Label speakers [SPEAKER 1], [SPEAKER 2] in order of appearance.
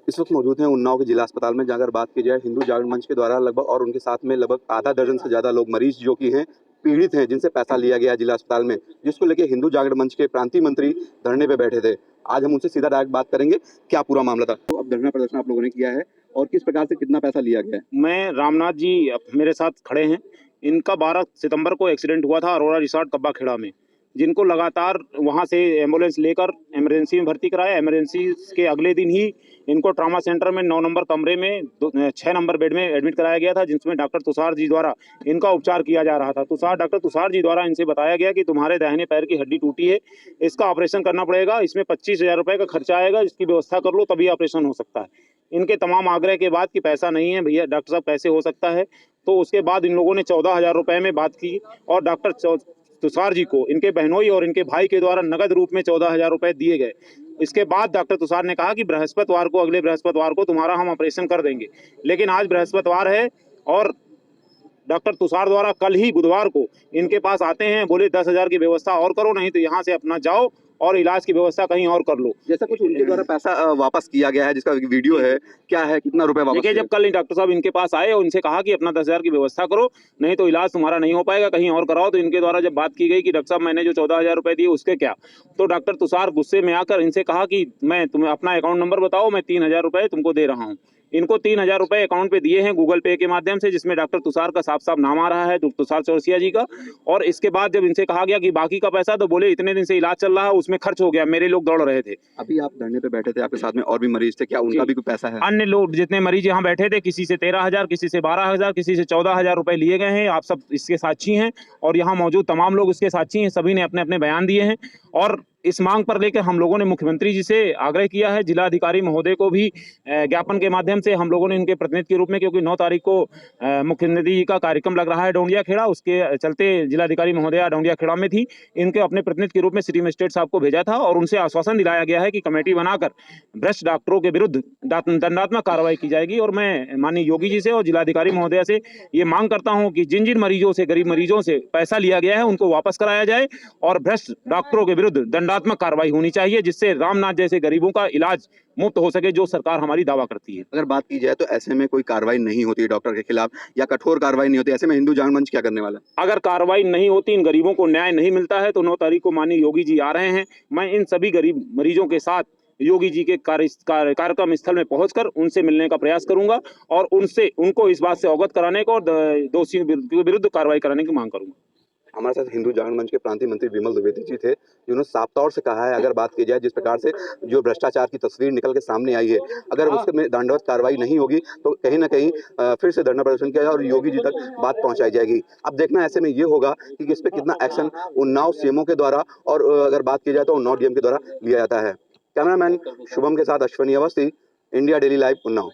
[SPEAKER 1] इस वक्त मौजूद हैं उन्नाव के जिला अस्पताल में, जहाँ अगर बात की जाए हिंदू जागरण मंच के द्वारा लगभग और उनके साथ में लगभग आधा दर्जन से ज़्यादा लोग मरीज जो कि हैं पीड़ित हैं, जिनसे पैसा लिया गया है जिला अस्पताल में, जिसको लेके हिंदू जागरण मंच के प्रांतीय मंत्री धरने पे बैठे थे। आज हम उनसे सीधा डायरेक्ट बात करेंगे, क्या पूरा मामला था। तो अब धरना प्रदर्शन आप लोगों ने किया है और किस प्रकार से कितना पैसा लिया गया है?
[SPEAKER 2] मैं रामनाथ जी मेरे साथ खड़े हैं। इनका 12 सितंबर को एक्सीडेंट हुआ था अरोड़ा रिसॉर्ट कब्बा खेड़ा में, जिनको लगातार वहां से एम्बुलेंस लेकर इमरजेंसी में भर्ती कराया। इमरजेंसी के अगले दिन ही इनको ट्रॉमा सेंटर में 9 नंबर कमरे में 6 नंबर बेड में एडमिट कराया गया था, जिसमें डॉक्टर तुषार जी द्वारा इनका उपचार किया जा रहा था। डॉक्टर तुषार जी द्वारा इनसे बताया गया कि तुम्हारे दाहिने पैर की हड्डी टूटी है, इसका ऑपरेशन करना पड़ेगा, इसमें 25,000 रुपये का खर्चा आएगा, इसकी व्यवस्था कर लो तभी ऑपरेशन हो सकता है। इनके तमाम आग्रह के बाद कि पैसा नहीं है भैया डॉक्टर साहब, कैसे हो सकता है, तो उसके बाद इन लोगों ने 14,000 रुपये में बात की और डॉक्टर तुषार जी को इनके बहनोई और इनके भाई के द्वारा नगद रूप में 14,000 रुपये दिए गए। इसके बाद डॉक्टर तुषार ने कहा कि बृहस्पतिवार को, अगले बृहस्पतिवार को तुम्हारा हम ऑपरेशन कर देंगे। लेकिन आज बृहस्पतिवार है और डॉक्टर तुषार द्वारा कल ही बुधवार को इनके पास आते हैं, बोले 10,000 की व्यवस्था और करो, नहीं तो यहाँ से अपना जाओ और इलाज की व्यवस्था कहीं और कर लो।
[SPEAKER 1] जैसा कुछ उनके द्वारा पैसा वापस किया गया है, जिसका वीडियो है, क्या है, कितना रुपए वापस?
[SPEAKER 2] देखिए, जब कल डॉक्टर साहब इनके पास आए और इनसे कहा कि अपना 10,000 की व्यवस्था करो, नहीं तो इलाज तुम्हारा नहीं हो पाएगा, कहीं और कराओ, तो इनके द्वारा जब बात की गई कि डॉक्टर साहब मैंने जो 14,000 रुपये दिए उसके क्या, तो डॉक्टर तुषार गुस्से में आकर इनसे कहा कि मैं तुम्हें अपना अकाउंट नंबर बताओ, मैं 3,000 रुपये तुमको दे रहा हूँ। इनको 3,000 रुपये अकाउंट पे दिए हैं गूगल पे के माध्यम से, जिसमें डॉक्टर तुषार का साफ साफ नाम आ रहा है, तुषार चौरसिया जी का। और इसके बाद जब इनसे कहा गया कि बाकी का पैसा, तो बोले इतने दिन से इलाज चल रहा है उसमें खर्च हो गया, मेरे लोग दौड़ रहे थे।
[SPEAKER 1] अभी आप धरने पे बैठे थे, आपके साथ में और भी मरीज थे, क्या उनका भी कोई पैसा है?
[SPEAKER 2] अन्य लोग जितने मरीज यहाँ बैठे थे, किसी से 13,000, किसी से 12,000, किसी से 14,000 रुपए लिए गए हैं। आप सब इसके साक्षी हैं और यहाँ मौजूद तमाम लोग इसके साक्षी हैं। सभी ने अपने अपने बयान दिए हैं और इस मांग पर लेकर हम लोगों ने मुख्यमंत्री जी से आग्रह किया है। जिलाधिकारी महोदय को भी ज्ञापन के माध्यम से हम लोगों ने इनके प्रतिनिधि के रूप में, क्योंकि 9 तारीख को मुख्यमंत्री जी का कार्यक्रम लग रहा है डोंडिया खेड़ा, उसके चलते जिलाधिकारी महोदया डोंडिया खेड़ा में थी, इनके अपने प्रतिनिधि के रूप में सिटी मजिस्ट्रेट साहब को भेजा था और उनसे आश्वासन दिलाया गया है कि कमेटी बनाकर भ्रष्ट डॉक्टरों के विरुद्ध दंडात्मक कार्रवाई की जाएगी। और मैं माननीय योगी जी से और जिलाधिकारी महोदया से ये मांग करता हूं कि जिन जिन मरीजों से, गरीब मरीजों से पैसा लिया गया है, उनको वापस कराया जाए और भ्रष्ट डॉक्टरों के विरुद्ध दंडात्मक कार्रवाई होनी चाहिए, जिससे रामनाथ जैसे गरीबों का इलाज मुफ्त हो सके, जो सरकार हमारी दावा करती है।
[SPEAKER 1] अगर बात की जाए तो ऐसे में कोई कार्रवाई नहीं होती है डॉक्टर के खिलाफ, या कठोर कार्रवाई नहीं होती, ऐसे में हिंदू जागरण मंच क्या करने वाला है?
[SPEAKER 2] अगर कार्रवाई नहीं होती, इन गरीबों को न्याय नहीं मिलता है, तो 9 तारीख को माननीय योगी जी आ रहे हैं। मैं इन सभी गरीब मरीजों के साथ योगी जी के कार्यक्रम स्थल में पहुंचकर उनसे मिलने का प्रयास करूंगा और उनको इस बात से अवगत कराने को और दोषियों के विरुद्ध कार्रवाई कराने की मांग करूंगा।
[SPEAKER 1] हमारे साथ हिंदू जागरण मंच के प्रांतीय मंत्री विमल द्विवेदी जी थे, जिन्होंने साफ तौर से कहा है, अगर बात की जाए जिस प्रकार से जो भ्रष्टाचार की तस्वीर निकल के सामने आई है, अगर उसके में दंडवत कार्रवाई नहीं होगी तो कहीं ना कहीं फिर से धरना प्रदर्शन किया जाए और योगी जी तक बात पहुंचाई जाएगी। अब देखना ऐसे में ये होगा कि इस पर कितना एक्शन उन्नाव सीएमओ के द्वारा और अगर बात की जाए तो उन्नाव डीएम के द्वारा लिया जाता है। कैमरामैन शुभम के साथ Ashwani Awasthi, India daily live, Unnao.